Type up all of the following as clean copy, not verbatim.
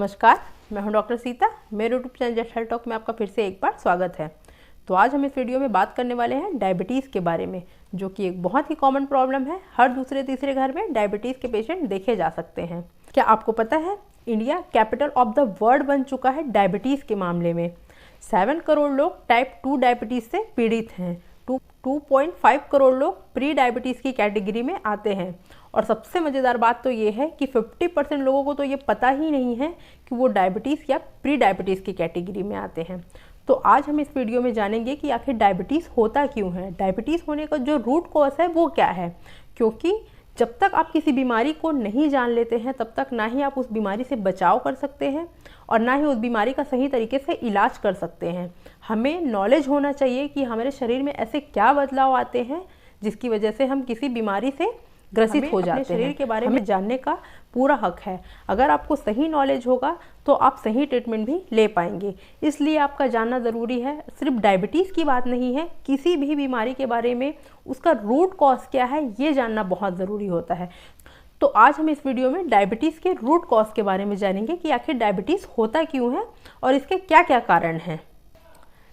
नमस्कार, मैं हूं डॉक्टर सीता। मेरे YouTube channel just health talk में आपका फिर से एक बार स्वागत है। तो आज हम इस वीडियो में बात करने वाले हैं डायबिटीज़ के बारे में, जो कि एक बहुत ही कॉमन प्रॉब्लम है। हर दूसरे तीसरे घर में डायबिटीज़ के पेशेंट देखे जा सकते हैं। क्या आपको पता है, India capital of the world बन चुका है डायबिटीज़ के मामले में। 7 करोड़ लोग टाइप 2 डायबिटीज़ से पीड़ित हैं। 2.5 करोड़ लोग प्री डायबिटीज़ की कैटेगरी में आते हैं। और सबसे मज़ेदार बात तो ये है कि 50% लोगों को तो ये पता ही नहीं है कि वो डायबिटीज़ या प्री डायबिटीज़ की कैटेगरी में आते हैं। तो आज हम इस वीडियो में जानेंगे कि आखिर डायबिटीज़ होता क्यों है, डायबिटीज़ होने का जो रूट कॉज है वो क्या है। क्योंकि जब तक आप किसी बीमारी को नहीं जान लेते हैं तब तक ना ही आप उस बीमारी से बचाव कर सकते हैं और ना ही उस बीमारी का सही तरीके से इलाज कर सकते हैं। हमें नॉलेज होना चाहिए कि हमारे शरीर में ऐसे क्या बदलाव आते हैं जिसकी वजह से हम किसी बीमारी से ग्रसित हो जाते हैं। शरीर के बारे में जानने का पूरा हक है। अगर आपको सही नॉलेज होगा तो आप सही ट्रीटमेंट भी ले पाएंगे। इसलिए आपका जानना ज़रूरी है। सिर्फ डायबिटीज़ की बात नहीं है, किसी भी बीमारी के बारे में उसका रूट कॉज क्या है ये जानना बहुत ज़रूरी होता है। तो आज हम इस वीडियो में डायबिटीज़ के रूट कॉज के बारे में जानेंगे कि आखिर डायबिटीज़ होता क्यों है और इसके क्या क्या कारण हैं।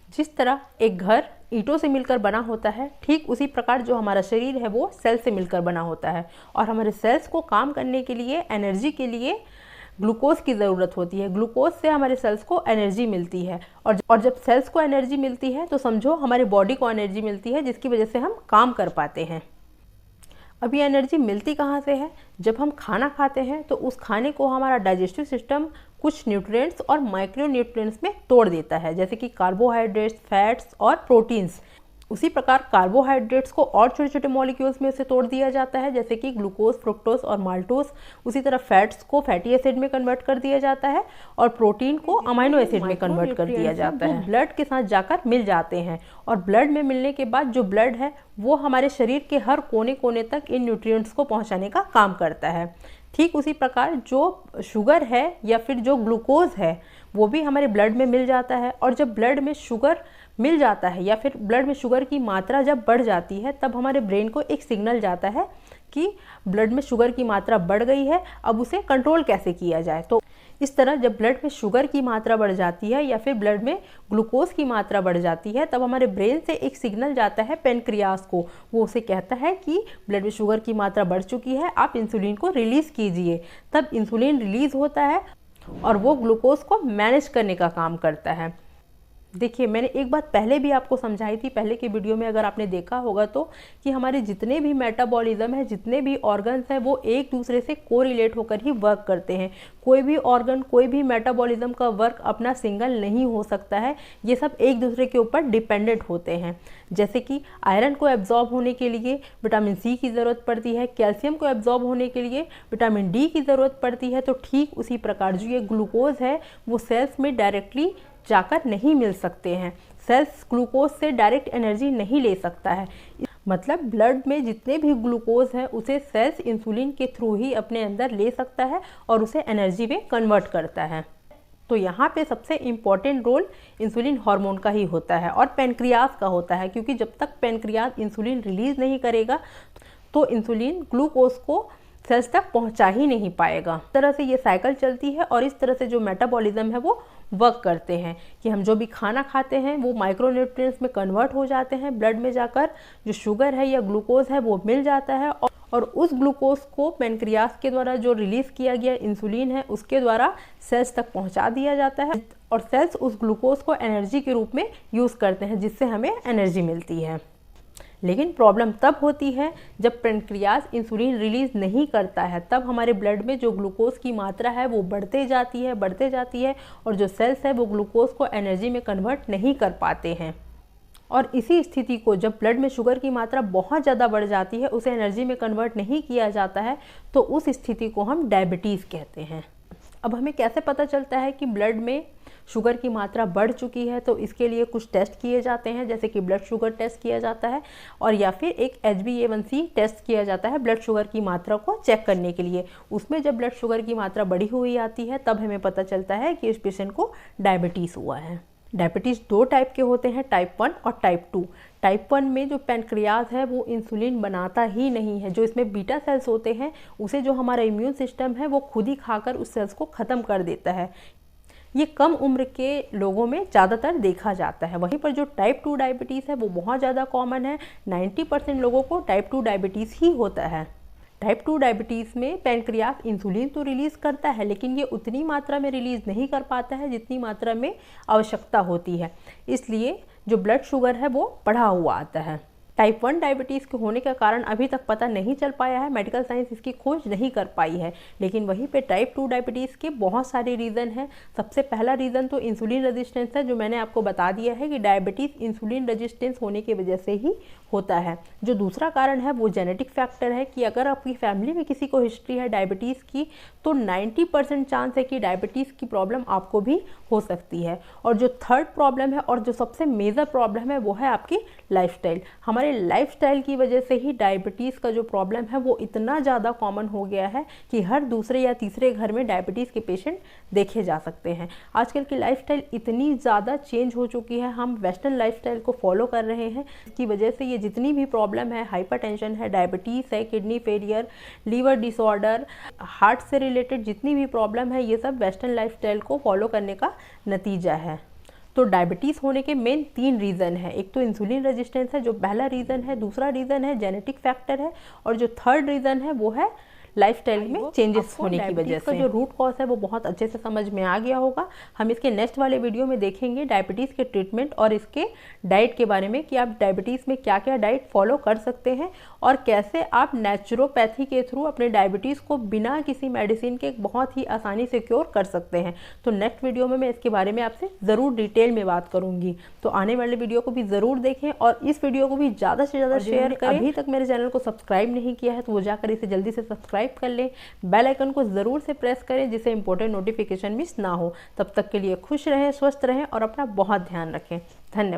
जिस तरह एक घर ईंटों से मिलकर बना होता है, ठीक उसी प्रकार जो हमारा शरीर है वो सेल से मिलकर बना होता है। और हमारे सेल्स को काम करने के लिए, एनर्जी के लिए ग्लूकोज की ज़रूरत होती है। ग्लूकोज से हमारे सेल्स को एनर्जी मिलती है और जब सेल्स को एनर्जी मिलती है तो समझो हमारे बॉडी को एनर्जी मिलती है, जिसकी वजह से हम काम कर पाते हैं। अब ये एनर्जी मिलती कहाँ से है? जब हम खाना खाते हैं तो उस खाने को हमारा डाइजेस्टिव सिस्टम कुछ न्यूट्रिएंट्स और माइक्रो न्यूट्रिएंट्स में तोड़ देता है, जैसे कि कार्बोहाइड्रेट्स, फैट्स और प्रोटीन्स। उसी प्रकार कार्बोहाइड्रेट्स को और छोटे छोटे मॉलिक्यूल्स में उसे तोड़ दिया जाता है, जैसे कि ग्लूकोज, फ्रुक्टोज और माल्टोज। उसी तरह फैट्स को फैटी एसिड में कन्वर्ट कर दिया जाता है और प्रोटीन को अमाइनो एसिड में कन्वर्ट कर दिया जाता है। ब्लड के साथ जाकर मिल जाते हैं और ब्लड में मिलने के बाद जो ब्लड है वो हमारे शरीर के हर कोने कोने तक इन न्यूट्रिएंट्स को पहुँचाने का काम करता है। ठीक उसी प्रकार जो शुगर है या फिर जो ग्लूकोज है वो भी हमारे ब्लड में मिल जाता है। और जब ब्लड में शुगर मिल जाता है या फिर ब्लड में शुगर की मात्रा जब बढ़ जाती है तब हमारे ब्रेन को एक सिग्नल जाता है कि ब्लड में शुगर की मात्रा बढ़ गई है, अब उसे कंट्रोल कैसे किया जाए। तो इस तरह जब ब्लड में शुगर की मात्रा बढ़ जाती है या फिर ब्लड में ग्लूकोज की मात्रा बढ़ जाती है तब हमारे ब्रेन से एक सिग्नल जाता है पेनक्रियास को। वो उसे कहता है कि ब्लड में शुगर की मात्रा बढ़ चुकी है, आप इंसुलिन को रिलीज़ कीजिए। तब इंसुलिन रिलीज़ होता है और वो ग्लूकोज को मैनेज करने का काम करता है। देखिए, मैंने एक बात पहले भी आपको समझाई थी, पहले की वीडियो में अगर आपने देखा होगा तो, कि हमारे जितने भी मेटाबॉलिज्म है, जितने भी ऑर्गन्स हैं वो एक दूसरे से कोरिलेट होकर ही वर्क करते हैं। कोई भी ऑर्गन, कोई भी मेटाबॉलिज्म का वर्क अपना सिंगल नहीं हो सकता है। ये सब एक दूसरे के ऊपर डिपेंडेंट होते हैं। जैसे कि आयरन को एब्जॉर्ब होने के लिए विटामिन सी की ज़रूरत पड़ती है, कैल्शियम को एब्जॉर्ब होने के लिए विटामिन डी की ज़रूरत पड़ती है। तो ठीक उसी प्रकार जो ये ग्लूकोज है वो सेल्स में डायरेक्टली जाकर नहीं मिल सकते हैं। सेल्स ग्लूकोज से डायरेक्ट एनर्जी नहीं ले सकता है। मतलब ब्लड में जितने भी ग्लूकोज है उसे सेल्स इंसुलिन के थ्रू ही अपने अंदर ले सकता है और उसे एनर्जी में कन्वर्ट करता है। तो यहाँ पे सबसे इम्पॉर्टेंट रोल इंसुलिन हार्मोन का ही होता है और पेनक्रियास का होता है, क्योंकि जब तक पेनक्रियास इंसुलिन रिलीज़ नहीं करेगा तो इंसुलिन ग्लूकोज को सेल्स तक पहुंचा ही नहीं पाएगा। इस तरह से ये साइकिल चलती है और इस तरह से जो मेटाबॉलिज्म है वो वर्क करते हैं कि हम जो भी खाना खाते हैं वो माइक्रोन्यूट्रिएंट्स में कन्वर्ट हो जाते हैं, ब्लड में जाकर जो शुगर है या ग्लूकोज है वो मिल जाता है और उस ग्लूकोज को पेनक्रियास के द्वारा जो रिलीज़ किया गया इंसुलिन है उसके द्वारा सेल्स तक पहुंचा दिया जाता है और सेल्स उस ग्लूकोज को एनर्जी के रूप में यूज़ करते हैं, जिससे हमें एनर्जी मिलती है। लेकिन प्रॉब्लम तब होती है जब पेनक्रियास इंसुलिन रिलीज़ नहीं करता है। तब हमारे ब्लड में जो ग्लूकोज की मात्रा है वो बढ़ते जाती है और जो सेल्स है वो ग्लूकोज को एनर्जी में कन्वर्ट नहीं कर पाते हैं। और इसी स्थिति को जब ब्लड में शुगर की मात्रा बहुत ज़्यादा बढ़ जाती है, उसे एनर्जी में कन्वर्ट नहीं किया जाता है, तो उस स्थिति को हम डायबिटीज़ कहते हैं। अब हमें कैसे पता चलता है कि ब्लड में शुगर की मात्रा बढ़ चुकी है? तो इसके लिए कुछ टेस्ट किए जाते हैं, जैसे कि ब्लड शुगर टेस्ट किया जाता है और या फिर एक HbA1c टेस्ट किया जाता है ब्लड शुगर की मात्रा को चेक करने के लिए। उसमें जब ब्लड शुगर की मात्रा बढ़ी हुई आती है तब हमें पता चलता है कि इस पेशेंट को डायबिटीज़ हुआ है। डायबिटीज़ दो टाइप के होते हैं, टाइप 1 और टाइप 2। टाइप 1 में जो पैनक्रियाज है वो इंसुलिन बनाता ही नहीं है। जो इसमें बीटा सेल्स होते हैं उसे जो हमारा इम्यून सिस्टम है वो खुद ही खाकर उस सेल्स को ख़त्म कर देता है। ये कम उम्र के लोगों में ज़्यादातर देखा जाता है। वहीं पर जो टाइप 2 डायबिटीज़ है वो बहुत ज़्यादा कॉमन है। 90% लोगों को टाइप 2 डायबिटीज़ ही होता है। टाइप 2 डायबिटीज़ में पैनक्रियास इंसुलिन तो रिलीज़ करता है, लेकिन ये उतनी मात्रा में रिलीज़ नहीं कर पाता है जितनी मात्रा में आवश्यकता होती है। इसलिए जो ब्लड शुगर है वो बढ़ा हुआ आता है। टाइप 1 डायबिटीज़ के होने का कारण अभी तक पता नहीं चल पाया है, मेडिकल साइंस इसकी खोज नहीं कर पाई है। लेकिन वहीं पे टाइप 2 डायबिटीज़ के बहुत सारे रीज़न हैं। सबसे पहला रीज़न तो इंसुलिन रेजिस्टेंस है, जो मैंने आपको बता दिया है कि डायबिटीज़ इंसुलिन रेजिस्टेंस होने की वजह से ही होता है। जो दूसरा कारण है वो जेनेटिक फैक्टर है कि अगर आपकी फैमिली में किसी को हिस्ट्री है डायबिटीज़ की तो 90% चांस है कि डायबिटीज़ की प्रॉब्लम आपको भी हो सकती है। और जो थर्ड प्रॉब्लम है और जो सबसे मेजर प्रॉब्लम है वो है आपकी लाइफस्टाइल। हमारे लाइफस्टाइल की वजह से ही डायबिटीज़ का जो प्रॉब्लम है वो इतना ज़्यादा कॉमन हो गया है कि हर दूसरे या तीसरे घर में डायबिटीज़ के पेशेंट देखे जा सकते हैं। आजकल की लाइफस्टाइल इतनी ज़्यादा चेंज हो चुकी है, हम वेस्टर्न लाइफस्टाइल को फॉलो कर रहे हैं। इसकी वजह से ये जितनी भी प्रॉब्लम है, हाइपरटेंशन है, डायबिटीज़ है, kidney failure, liver disorder, heart से रिलेटेड जितनी भी प्रॉब्लम है, ये सब वेस्टर्न लाइफस्टाइल को फॉलो करने का नतीजा है। तो डायबिटीज़ होने के मेन 3 रीज़न है। एक तो इंसुलिन रेजिस्टेंस है जो पहला रीज़न है, दूसरा रीज़न है जेनेटिक फैक्टर है, और जो थर्ड रीज़न है वो है लाइफस्टाइल में चेंजेस होने की वजह से। जो रूट कॉज है वो बहुत अच्छे से समझ में आ गया होगा। हम इसके नेक्स्ट वाले वीडियो में देखेंगे डायबिटीज़ के ट्रीटमेंट और इसके डाइट के बारे में कि आप डायबिटीज़ में क्या क्या डाइट फॉलो कर सकते हैं और कैसे आप नेचुरोपैथी के थ्रू अपने डायबिटीज़ को बिना किसी मेडिसिन के बहुत ही आसानी से क्योर कर सकते हैं। तो नेक्स्ट वीडियो में मैं इसके बारे में आपसे ज़रूर डिटेल में बात करूँगी। तो आने वाले वीडियो को भी ज़रूर देखें और इस वीडियो को भी ज़्यादा से ज़्यादा शेयर करें। अभी तक मेरे चैनल को सब्सक्राइब नहीं किया है तो वो जाकर इसे जल्दी से सब्सक्राइब कर लें। बेल आइकन को जरूर से प्रेस करें जिससे इंपॉर्टेंट नोटिफिकेशन मिस ना हो। तब तक के लिए खुश रहें, स्वस्थ रहें और अपना बहुत ध्यान रखें। धन्यवाद।